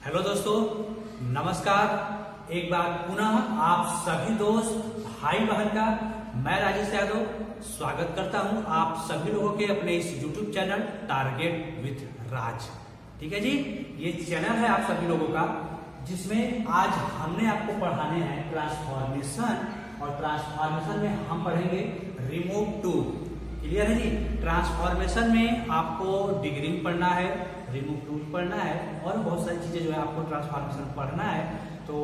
Hello दोस्तों, नमस्कार। एक बार पुनः आप सभी दोस्त भाई बहन का मैं राजेश यादव स्वागत करता हूं आप सभी लोगों के अपने इस YouTube चैनल टारगेट विथ राज। ठीक है जी, ये चैनल है आप सभी लोगों का जिसमें आज हमने आपको पढ़ाने हैं ट्रांसफॉर्मेशन, और ट्रांसफॉर्मेशन में हम पढ़ेंगे रिमूव टू। क्लियर है जी। ट्रांसफॉर्मेशन में आपको डिग्री पढ़ना है, रिमूव टूल पढ़ना है और बहुत सारी चीजें जो है आपको ट्रांसफॉर्मेशन पढ़ना है। तो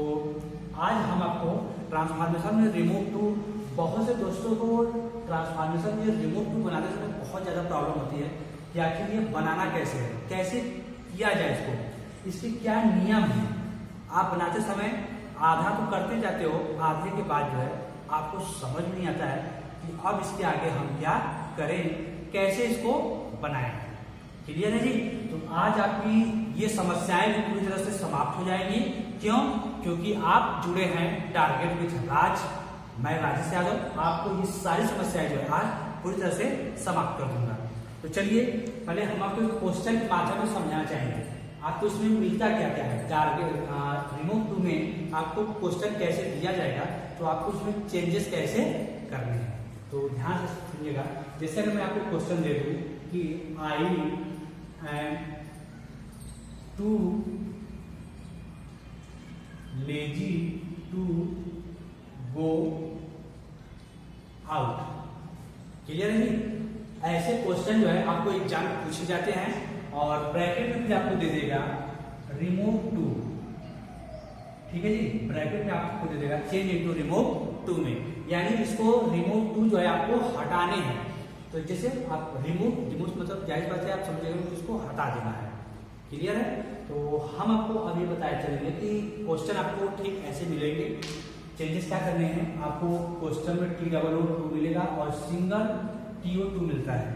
आज हम आपको ट्रांसफॉर्मेशन में रिमूव टू, बहुत से दोस्तों को ट्रांसफॉर्मेशन में रिमूव टू बनाते समय बहुत ज्यादा प्रॉब्लम होती है कि आखिर ये बनाना कैसे है, कैसे किया जाए इसको, इसके क्या नियम है। आप बनाते समय आधा तो करते जाते हो, आधे के बाद जो है आपको समझ नहीं आता है कि अब इसके आगे हम क्या करें, कैसे इसको बनाएं। क्लियर है जी। तो आज आपकी ये समस्याएं भी पूरी तरह से समाप्त हो जाएंगी। क्यों? क्योंकि आप जुड़े हैं टारगेट विथ राज। मैं राजेश यादव आपको ये सारी समस्याएं जो है आज पूरी तरह से समाप्त कर दूंगा। तो चलिए पहले हम आपको क्वेश्चन के माध्यम में समझाना चाहेंगे आपको इसमें मिलता क्या क्या है। टारगेट रिमूव टू में आपको क्वेश्चन कैसे दिया जाएगा, तो आपको उसमें चेंजेस कैसे करने हैं। तो ध्यान से सुनिएगा। जैसे अगर मैं आपको क्वेश्चन दे दूं कि I am too lazy to go out. Clear है जी। ऐसे क्वेश्चन जो है आपको एग्जाम में पूछे जाते हैं और ब्रैकेट में भी आपको दे देगा रिमूव टू। ठीक है जी, ब्रैकेट में आपको दे देगा चेंज इनटू रिमूव टू में, यानी इसको रिमूव टू जो है आपको हटाने हैं। तो जैसे आप रिमूव मतलब जाहिर बात है आप समझेंगे कि इसको हटा देना है। क्लियर है। तो हम आपको अभी बताए चलेंगे कि क्वेश्चन आपको ठीक ऐसे मिलेंगे। चेंजेस क्या करने हैं, आपको क्वेश्चन में TOO2 मिलेगा और सिंगल TO2 मिलता है।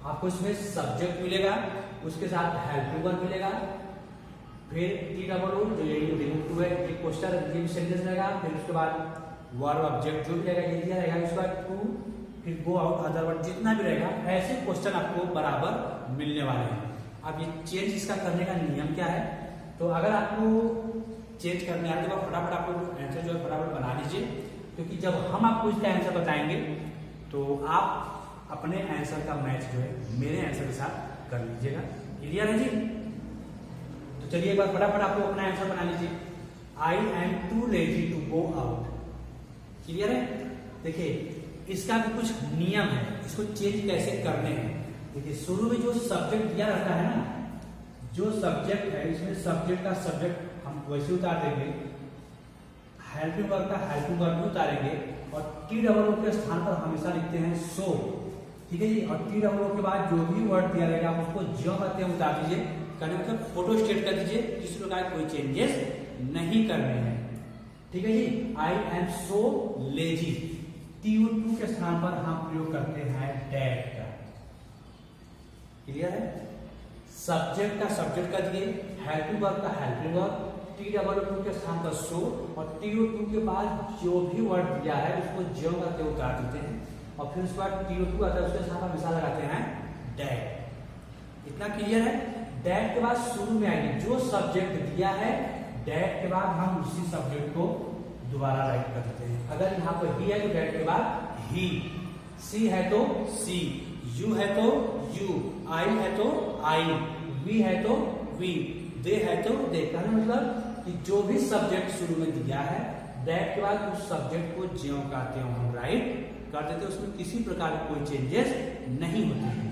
आपको इसमें सब्जेक्ट मिलेगा, उसके साथ हेल्पिंग वर्ब मिलेगा, फिर TOO जो ये रिमूव टू है, ये क्वेश्चन ये सेंटेंस रहेगा, फिर उसके बाद वर्ब ऑब्जेक्ट जो भी रहेगा ये दिया रहेगा, उसके बाद टू, फिर गो आउट, अदर वर्ड जितना भी रहेगा, ऐसे क्वेश्चन आपको बराबर मिलने वाले हैं। अब ये चेंज इसका करने का नियम क्या है, तो अगर आपको चेंज करने आते तो फटाफट आप लोग आंसर जो है फटाफट बना लीजिए, क्योंकि जब हम आपको इसका आंसर बताएंगे तो आप अपने आंसर का मैच जो है मेरे आंसर के साथ कर लीजिएगा। क्लियर है जी। तो चलिए एक बार फटाफट आप लोग अपना आंसर बना लीजिए। I am too lazy to go out. Clear है। देखिए इसका भी कुछ नियम है, इसको चेंज कैसे करने हैं। देखिए शुरू में जो सब्जेक्ट दिया रहता है ना, जो सब्जेक्ट है इसमें सब्जेक्ट का सब्जेक्ट हम वैसे उतार देंगे, हेल्पिंग वर्ब का हेल्पिंग वर्ब भी उतारेंगे और TOO के स्थान पर हमेशा लिखते हैं सो। ठीक है जी। और TOO के बाद जो भी वर्ड दिया रहेगा आप उसको ज्यों कहते हैं उतार दीजिए, कहने मतलब फोटो स्टेट कर दीजिए, किसी प्रकार कोई चेंजेस नहीं करने हैं। ठीक है जी। I am so lazy, TOO के स्थान पर हम प्रयोग करते हैं डेट का। क्लियर है। सब्जेक्ट का सब्जेक्ट का दिए, हेल्पिंग वर्ब का हेल्पिंग वर्ब, TOO के स्थान पर सो, और TOO के बाद जो भी वर्ड दिया है उसको ज्यों करके उतार देते हैं, और फिर उसके बाद TOO आता है उसके स्थान पर हमेशा लगाते हैं डेट। इतना क्लियर है। डेट के बाद शुरू में आएगी जो सब्जेक्ट दिया है, डेट के बाद हम उसी सब्जेक्ट को दोबारा राइट कर देते हैं। अगर यहाँ पर ही है तो डेट के बाद ही, सी है तो सी, यू है तो यू, आई है तो आई, वी है तो वी, दे है तो दे। कहने मतलब कि जो भी सब्जेक्ट शुरू में दिया है, डेट के बाद उस सब्जेक्ट को ज्यों का त्यों हम राइट कर देते हैं, उसमें किसी प्रकार की कोई चेंजेस नहीं होते हैं।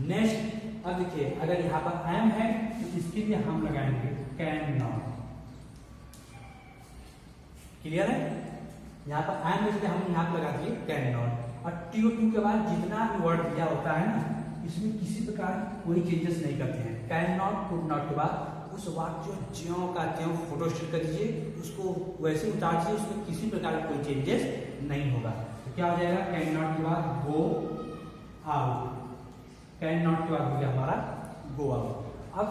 नेक्स्ट अब देखिए, अगर यहाँ पर एम है तो इसके लिए हम लगाएंगे कैन नॉट। क्लियर है। यहाँ पर एम इसलिए हम यहाँ पर लगा दिए कैन नॉट, और TOO के बाद जितना भी वर्ड दिया होता है ना, इसमें किसी प्रकार कोई चेंजेस नहीं करते हैं। कैन नॉट, कुड नॉट के बाद उस वाक्य जो ज्यों का त्यों फोटो स्टेट कर दीजिए, उसको वैसे उतार दीजिए, उसमें किसी प्रकार का कोई चेंजेस नहीं होगा। तो क्या हो जाएगा, कैन नॉट के बाद गो आउट, कैन नॉट के बाद हो गया हमारा गो आउट। अब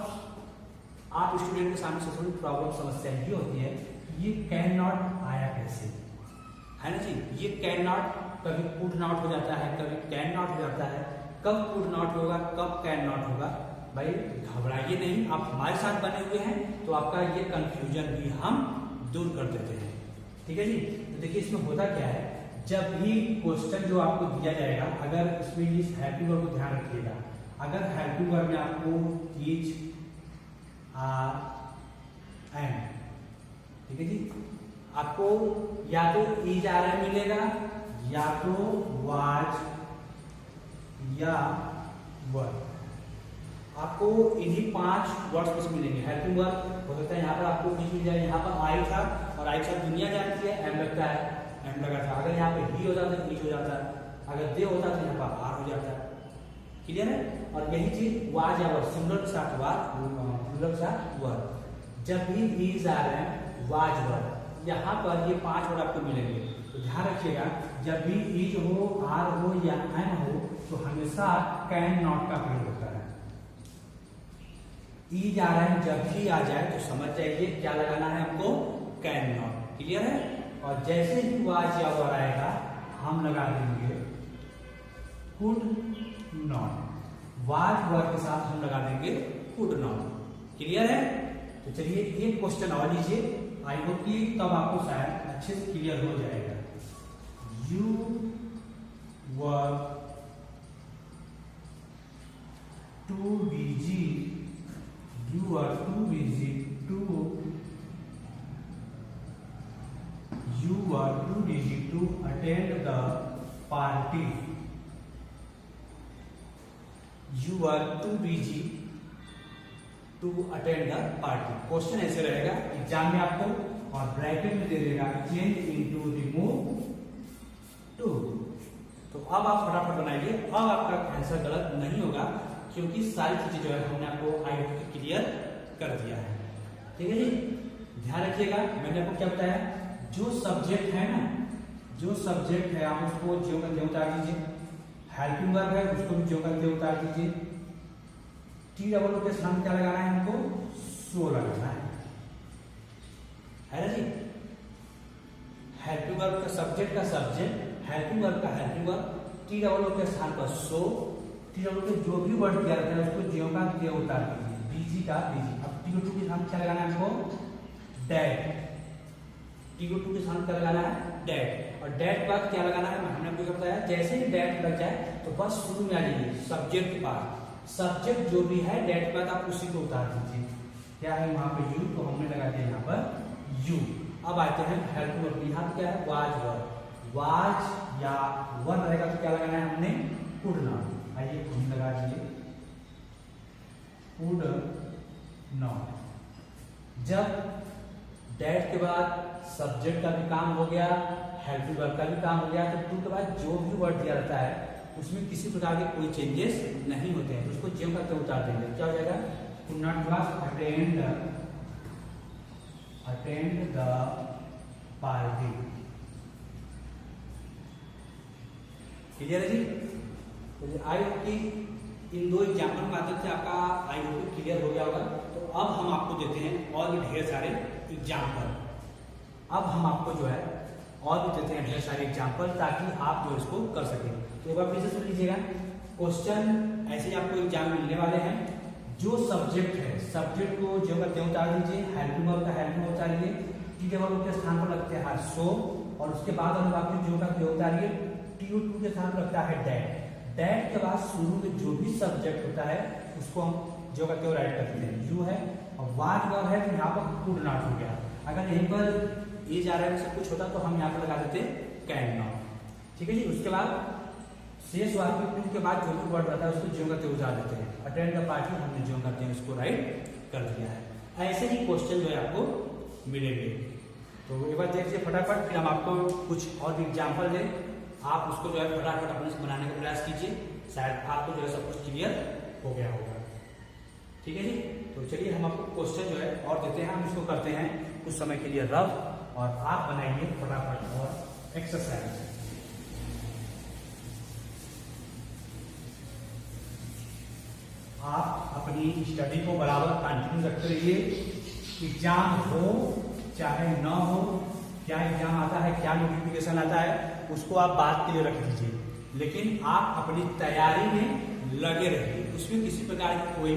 आप स्टूडेंट के सामने से थोड़ी प्रॉब्लम समस्या ये होती है, ये कैन नॉट आया कैसे, है ना जी। ये कैन नॉट कभी कुड नॉट हो जाता है, कभी कैन नॉट हो जाता है। कब कुड नॉट होगा, कब कैन नॉट होगा, भाई घबराइए नहीं, आप हमारे साथ बने हुए हैं तो आपका ये कंफ्यूजन भी हम दूर कर देते हैं। ठीक है जी। तो देखिए इसमें होता क्या है, जब भी क्वेश्चन जो आपको दिया जाएगा, अगर इसमें इस हेल्पिंग वर्ब को ध्यान रखिएगा, अगर हेल्पिंग वर्ब में आपको इज, आर, एंड, ठीक है जी, आपको या तो इज आर एम मिलेगा या तो वाज या वर, आपको इन्हीं 5 वर्ड्स में मिलेंगे। हेल्पिंग वर्ब हो सकता है यहाँ पर आपको बीच मिल जाए, यहाँ पर आई था और आई था दुनिया जानती है, एम लगता है, एम लगा था। अगर यहाँ पे ही हो जाता है, इज हो जाता है, अगर दे होता तो यहाँ पर आर हो जाता है। क्लियर है। और यही चीज वाज या वर, सिंगुलर के साथ वाज, प्लूरल के साथ वर। जब भी is are am was were, यहाँ पर ये 5 वर्ड आपको मिलेंगे। तो ध्यान रखिएगा, जब भी इज हो, आर हो या एम हो तो हमेशा कैन नॉट का प्रयोग होता है। इज आर एम जब भी आ जाए तो समझ जाइए क्या लगाना है हमको, कैन नॉट। क्लियर है। और जैसे ही वाज या वर आएगा हम लगा देंगे कुड नॉट। वाज वर के साथ हम लगा देंगे कुड नॉट। क्लियर है। तो चलिए एक क्वेश्चन और लीजिए, आई होप कि तब आपको शायद अच्छे से क्लियर हो जाएगा। You were too busy, you are too busy to, you are too busy to attend the party, you are too busy to attend the party। Question ऐसे रहेगा एग्जाम में आपको, और ब्रैकेट में दे देगा चेंज इनटू रिमूव टू। तो अब आप फटाफट बनाइए, अब आपका आंसर गलत नहीं होगा क्योंकि सारी चीजें जो है हमने आपको आई होप क्लियर कर दिया है। ठीक है जी। ध्यान रखिएगा, मैंने आपको क्या बताया, जो सब्जेक्ट है ना, जो सब्जेक्ट है आप उसको ज्यों का त्यों उतार दीजिए, हेल्पिंग वर्ब है उसको भी ज्यों का त्यों उतार दीजिए। टी डबल के सामने क्या लगाना है हमको, सो लगाना है ना जी। हेल्पिंग वर्ब का सब्जेक्ट का सब्जेक्ट, हेल्पिंग वर्ब का हेल्पिंग वर्ब, टी डबल के स्थान पर सो, टी डबल के जो भी वर्ड दिया रहता है उसको ज्यों का त्यों उतार दीजिए, बीजी का बीजी। अब टी टू के सामने क्या लगाना है हमको, डैट। टी टू के सामने क्या लगाना है, डैट। और डैट के बाद क्या लगाना है, हमने आपको बताया जैसे ही डैट लग जाए तो बस शुरू में आ जाइए सब्जेक्ट के बाद। सब्जेक्ट जो भी है डैट के बाद आप उसी को उतार दीजिए। क्या है वहां पे यू, तो हमने लगा दिया यहाँ पर यू। अब आते हैं हेल्पिंग वर्ब, यहाँ पे क्या है, वाज वर। वाज या वर रहेगा तो क्या लगाना है हमने, कुड नॉट। आइए हम लगा दिए कुड नॉट। जब डैट के बाद सब्जेक्ट का भी काम हो गया, हेल्पिंग वर्ब का भी काम हो गया, तो टू के बाद जो भी वर्ड दिया रहता है उसमें किसी प्रकार के कोई चेंजेस नहीं होते हैं, उसको ज्यों का त्यों उतार देंगे। क्या हो जाएगा, could not class attend the party. Clear है जी। आई होप कि इन 2 एग्जाम्पल के माध्यम से आपका आई होप क्लियर हो गया होगा। तो अब हम आपको देते हैं और भी ढेर सारे एग्जाम्पल। अब हम आपको जो है और भी देते हैं ढेर सारे एग्जाम्पल ताकि आप जो इसको कर सकें। तो एक बार फिर से सुन लीजिएगा, क्वेश्चन ऐसे ही आपको एग्जाम में मिलने वाले हैं। जो सब्जेक्ट है, सब्जेक्ट को जो का त्यों उतार दीजिए, हेल्पिंग वर्ब का हेल्पिंग वर्ब उतारिए, टी डबल के स्थान पर लगते हैं सो, और उसके बाद हम आपको जो का त्यों उतारिए, टी टू के स्थान पर लगता है डैट। डैट के बाद शुरू में जो भी सब्जेक्ट होता है उसको हम जो का त्यों राइट कर देते हैं, यू है। और वाज वर्ब है तो यहाँ पर कुड नॉट हो गया। अगर यहीं पर इज आर एम से कुछ होता तो हम यहाँ पर लगा देते कैन नॉट। ठीक है जी। उसके बाद शेष वाक्य टू के बाद जो भी वर्ड रहता है उसको ज्यों का त्यों उतार देते हैं। अटेंड द पार्टी हमने ज्यों का त्यों इसको राइट कर दिया है। ऐसे ही क्वेश्चन जो है आपको मिलेंगे। तो एक बार देखिए फटाफट, फिर हम आपको कुछ और भी एग्जाम्पल दें, आप उसको जो है फटाफट अपने से बनाने का प्रयास कीजिए, शायद आपको जो है सब कुछ क्लियर हो गया होगा। ठीक है जी। तो चलिए हम आपको क्वेश्चन जो है और देते हैं, हम इसको करते हैं कुछ समय के लिए रब, और आप बनाइए फटाफट और एक्सरसाइज। आप अपनी स्टडी को बराबर कंटिन्यू रखते रहिए। एग्जाम हो चाहे न हो, क्या एग्जाम आता है, क्या नोटिफिकेशन आता है, उसको आप बात के लिए रख दीजिए, लेकिन आप अपनी तैयारी में लगे रहिए। उसमें किसी प्रकार की कोई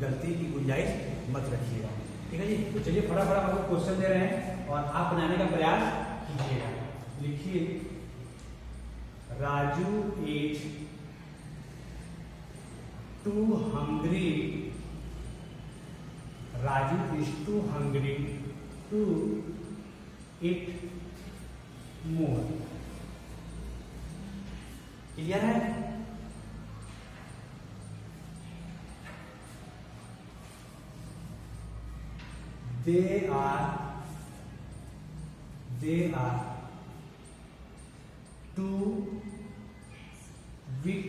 गलती की गुंजाइश मत रखिएगा। ठीक है जी। तो चलिए फटाफट हम आपको क्वेश्चन दे रहे हैं और आप बनाने का प्रयास कीजिएगा। लिखिए, Raju is too hungry, Raju is too hungry to eat more. Clear है? They are too weak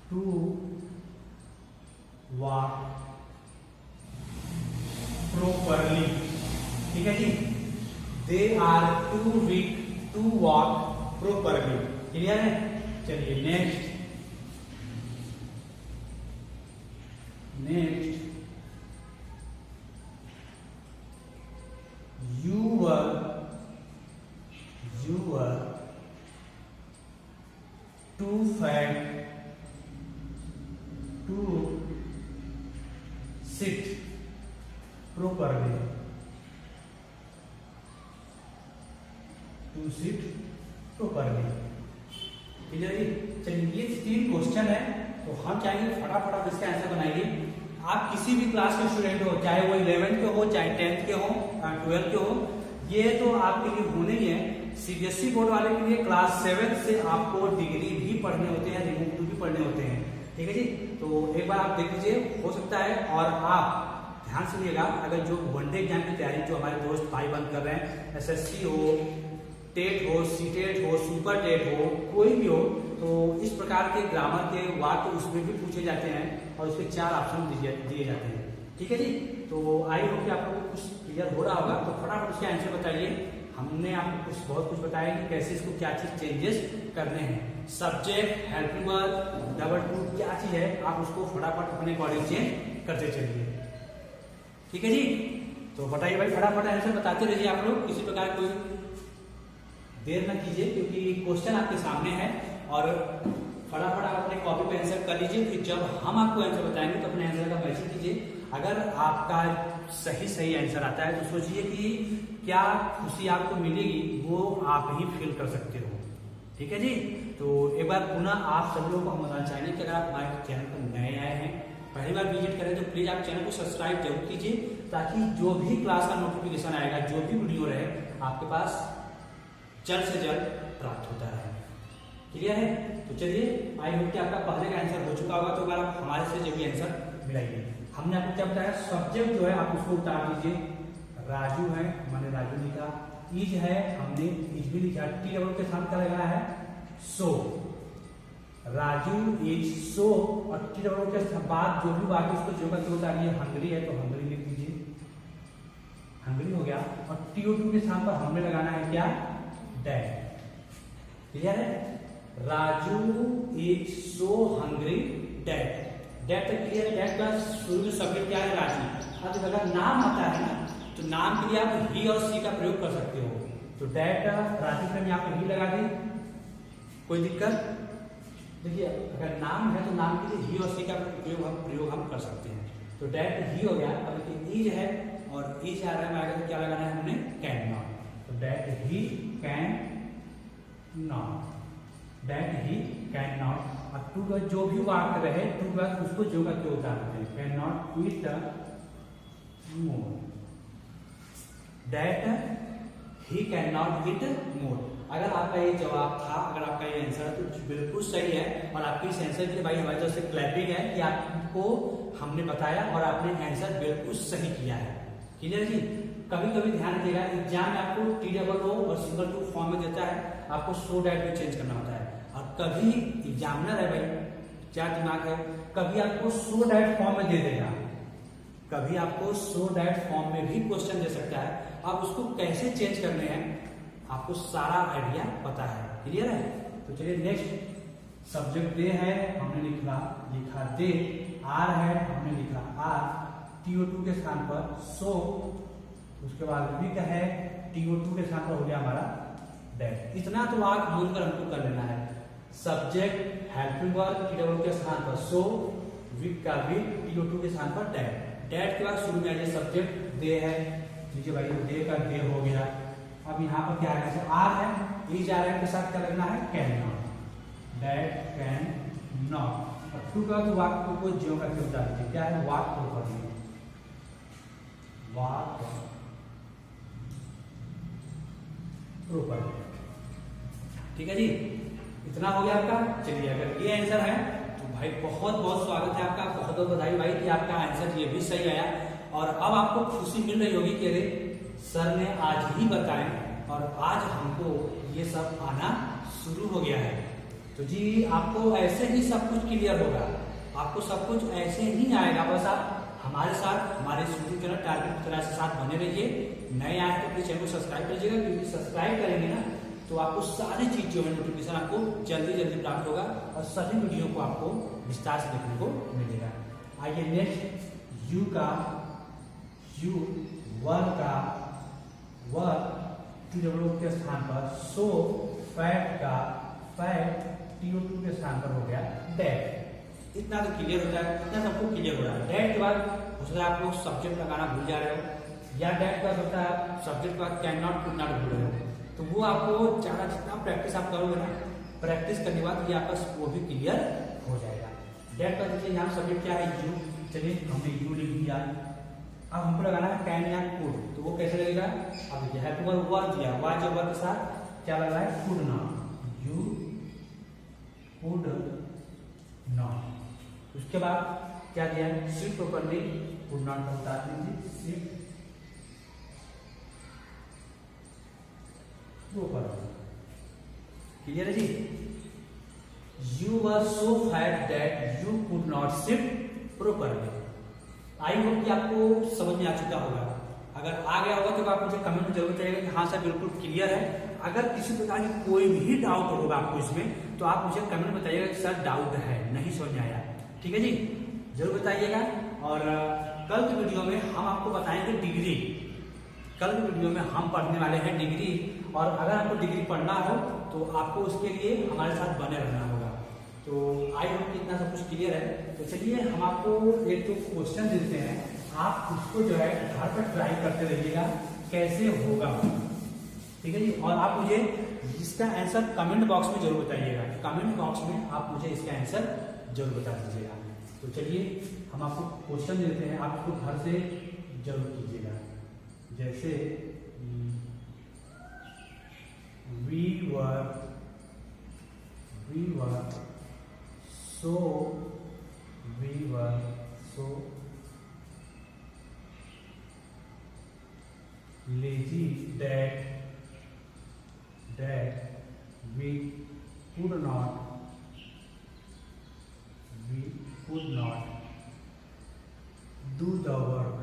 to walk properly। ठीक है जी। They are too weak to walk properly। Clear है? चलिए next you were too fat to sit properly। Clear जी। चलिए ये 3 question है, तो हम चाहेंगे फटाफट इसका आंसर बनाइए। आप किसी भी क्लास के स्टूडेंट हो, चाहे वो 11th के हो, चाहे 10th के हो, 12th के हो, ये तो आपके लिए होने ही है। सीबीएसई बोर्ड वाले के लिए क्लास 7 से आपको डिग्री भी पढ़ने होते हैं, रिमूव 2 भी पढ़ने होते हैं। ठीक है जी। तो एक बार आप देख लीजिए, हो सकता है। और आप ध्यान सुनिएगा, अगर जो वनडे एग्जाम की तैयारी जो हमारे दोस्त भाई बंद कर रहे हैं, एसएससी हो, टेट हो, सीटेट हो, सुपर टेट हो, कोई भी हो, तो इस प्रकार के ग्रामर के वाक्य उसमें भी पूछे जाते हैं और उसके 4 ऑप्शन दिए जाते हैं। ठीक है जी। तो आई होप कि आप लोगों को कुछ क्लियर हो रहा होगा। तो फटाफट उसके आंसर बताइए। हमने आपको बहुत कुछ बताया कि कैसे इसको क्या चीज चेंजेस करने हैं। Subject, helping verb, double two क्या चीज है, आप उसको फटाफट अपने अकॉर्डिंग चेंज करते चलिए। ठीक है जी। तो बताइए भाई, फटाफट आंसर बताते रहिए आप लोग, किसी प्रकार कोई देर न कीजिए, क्योंकि क्वेश्चन आपके सामने है और फटाफट आप अपने कॉपी पे आंसर कर लीजिए। फिर जब हम आपको आंसर बताएंगे तो अपने आंसर का मैसेज कीजिए। अगर आपका सही आंसर आता है तो सोचिए कि क्या खुशी आपको मिलेगी, वो आप ही फील कर सकते हो। ठीक है जी। तो एक बार पुनः आप सभी लोगों को हम बताना चाहेंगे कि अगर आप हमारे चैनल पर नए आए हैं, पहली बार विजिट करें, तो प्लीज आप चैनल को सब्सक्राइब जरूर कीजिए, ताकि जो भी क्लास का नोटिफिकेशन आएगा, जो भी वीडियो रहे, आपके पास जल्द से जल्द प्राप्त होता है। क्लियर है? तो चलिए, आई होप कि आपका पहले का आंसर हो चुका होगा। तो अगर आप हमारे से जो भी आंसर मिलाइए, हमने आपको क्या बताया, सब्जेक्ट जो है आप उसको उतार दीजिए। राजू है, मैंने राजू लिखा। इज है, हमने इज भी लिखा। टी डबल के साथ क्या लगा है, सो। राजू इज सो, और टी डबल के बाद जो भी बाकी उसको जो का जो उतारिए। हंगरी है तो हंगरी लिख दीजिए, हंगरी हो गया। और टीओ2 के स्थान पर हमने लगाना है क्या, डैट। क्लियर है? Raju is so hungry that. That तक क्लियर है? डैट का शुरू में सब्जेक्ट क्या है, राजू। अब अगर नाम आता है ना, तो नाम के लिए आप ही और सी का प्रयोग कर सकते हो। तो डैट राजू में यहाँ पे ही लगा दी, कोई दिक्कत? देखिए, अगर नाम है तो नाम के लिए ही और सी का प्रयोग हम कर सकते हैं। तो डैट ही हो गया। अब इज है और इज आ रहा है, आगे तो क्या लगाना है हमने, कैन नॉट। तो that he can not, that he can not. और टू का जो भी वाक्य रहे, टू का उसको जो का क्यों उतारते हैं, can not eat more. That he can not eat more. अगर आपका ये जवाब था, अगर आपका ये आंसर है, तो बिल्कुल सही है। और आपकी इस आंसर के लिए भाई हमारी तरफ से क्लैपिंग है कि आपको हमने बताया और आपने आंसर बिल्कुल सही किया है। क्लियर जी? कभी कभी ध्यान रखिएगा, एग्जाम में आपको टी डबल ओ और सिंगल टू फॉर्म में देता है, आपको सो डैट भी चेंज करना होता है। और कभी एग्जामिनर है भाई, क्या दिमाग है, कभी आपको सो डैट फॉर्म में दे देगा, कभी आपको सो डैट फॉर्म में भी क्वेश्चन दे सकता है। आप उसको कैसे चेंज करने हैं, आपको सारा आइडिया पता है। क्लियर है? तो चलिए नेक्स्ट, सब्जेक्ट दे है, हमने लिखा दे। आर है, हमने लिखा आर। टीओ2 के स्थान पर सो, उसके बाद विक है, टीओ2 के स्थान पर हो गया हमारा डैट। इतना तो आप बोलकर हमको कर लेना है। सब्जेक्ट, हेल्पिंग वर्ब TW के स्थान पर सो, विल का विल, TO2 के स्थान पर डेट। डेट के बाद शुरू में आ जाए सब्जेक्ट दे है, लीजिए भाई दे का दे हो गया। अब यहाँ पर क्या है, आर है, इज आर के साथ क्या लगना है, can not, date can not. और टू का तो वाक्य को ज्यों का क्यों डाल दीजिए, क्या है वाक प्रोपर्ली, वाक प्रोपर्ली। ठीक है जी, इतना हो गया आपका। चलिए अगर ये आंसर है तो भाई बहुत बहुत स्वागत है आपका, बहुत बहुत बधाई भाई कि आपका आंसर ये भी सही आया। और अब आपको खुशी मिल रही होगी कि अरे सर ने आज ही बताए और आज हमको ये सब आना शुरू हो गया है। तो जी आपको ऐसे ही सब कुछ क्लियर होगा, आपको सब कुछ ऐसे ही आएगा। बस आप हमारे साथ हमारे यूट्यूब चैनल टारगेट की तरह से साथ बने रहिए। नए आए तो प्लीज चैनल को सब्सक्राइब कीजिएगा, क्योंकि सब्सक्राइब करेंगे ना तो आपको सारी चीज जो है नोटिफिकेशन आपको जल्दी जल्दी प्राप्त होगा और सभी वीडियो को आपको विस्तार से देखने को मिलेगा। आइए नेक्स्ट, यू का यू, वर का वर, TW के स्थान पर सो, फैट का फैट, TO2 के स्थान पर हो गया डेट। इतना तो क्लियर होता है, इतना सबको क्लियर हो रहा है। डेट के बाद हो सकता है आप लोग सब्जेक्ट लगाना भूल जा रहे हो, या डेट का होता है सब्जेक्ट का कैन नॉट, कुड नॉट भूल रहे हो। तो वो आपको ज़्यादा जितना प्रैक्टिस आप करोगे ना, प्रैक्टिस करने के बाद ये आपका वो भी क्लियर हो जाएगा। डेट का देखिए यहाँ सब्जेक्ट क्या है, यू। चलिए हमने यू लिख दिया। अब हमको लगाना है कैन या कुड, तो वो कैसे लगेगा, अब देखिए है तो वर्ब दिया, वाज वर्ब के साथ क्या लग रहा है, could not, you could not. उसके बाद क्या दिया है, सिट प्रॉपर्ली, कुड नॉट का उतार दीजिए, सिट प्रॉपर्ली। क्लियर है जी। You were so fat that you could not sit properly. I hope कि आपको समझ में आ चुका होगा। अगर आ गया होगा तो आप मुझे कमेंट में जरूर बताइएगा कि हाँ सर बिल्कुल क्लियर है। अगर किसी प्रकार की कोई भी डाउट होगा आपको इसमें तो आप मुझे कमेंट में बताइएगा कि सर डाउट है, नहीं समझ में आया। ठीक है जी, जरूर बताइएगा। और कल की वीडियो में हम आपको बताएंगे डिग्री। कल की वीडियो में हम पढ़ने वाले हैं डिग्री, और अगर आपको डिग्री पढ़ना हो तो आपको उसके लिए हमारे साथ बने रहना होगा। तो आई होप इतना सब कुछ क्लियर है। तो चलिए हम आपको एक तो क्वेश्चन देते हैं, आप उसको जो है घर पर ट्राई करते रहिएगा कैसे होगा। ठीक है जी, और आप मुझे इसका आंसर कमेंट बॉक्स में जरूर बताइएगा। कमेंट बॉक्स में आप मुझे इसका आंसर जरूर बता दीजिएगा। तो चलिए हम आपको क्वेश्चन देते हैं, आप उसको घर से जरूर कीजिएगा। जैसे we were so lazy that we could not do the work.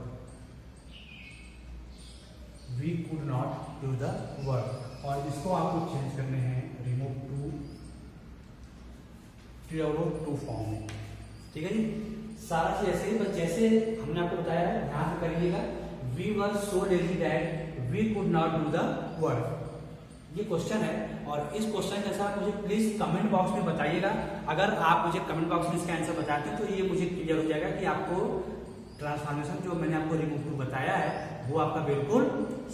We could not do the work. और इसको आपको चेंज करने हैं, रिमूव टू फॉर्म में। ठीक है जी, सारा चीज ऐसे ही, बस जैसे हमने आपको बताया है ध्यान से करिएगा। We were so lazy that we could not do the work. ये क्वेश्चन है, और इस क्वेश्चन के साथ मुझे प्लीज कमेंट बॉक्स में बताइएगा। अगर आप मुझे कमेंट बॉक्स में इसका आंसर बताते हैं तो ये मुझे क्लियर हो जाएगा कि आपको ट्रांसफॉर्मेशन जो मैंने आपको रिमूव टू बताया है वो आपका बिल्कुल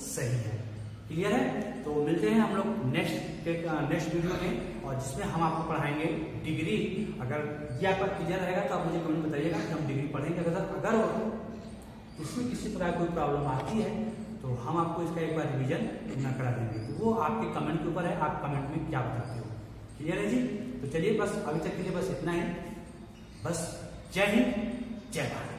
सही है। क्लियर है। तो मिलते हैं हम लोग नेक्स्ट वीडियो में, और जिसमें हम आपको पढ़ाएंगे डिग्री। अगर ये आपका क्लियर रहेगा तो आप मुझे कमेंट बताइएगा कि हम डिग्री पढ़ेंगे। अगर इसमें किसी प्रकार कोई प्रॉब्लम आती है तो हम आपको इसका एक बार रिवीजन न करा देंगे। तो वो आपके कमेंट के ऊपर है, आप कमेंट में क्या बताते हो। क्लियर है जी। तो चलिए बस अभी तक के लिए बस इतना ही। बस जय हिंद, जय भारत।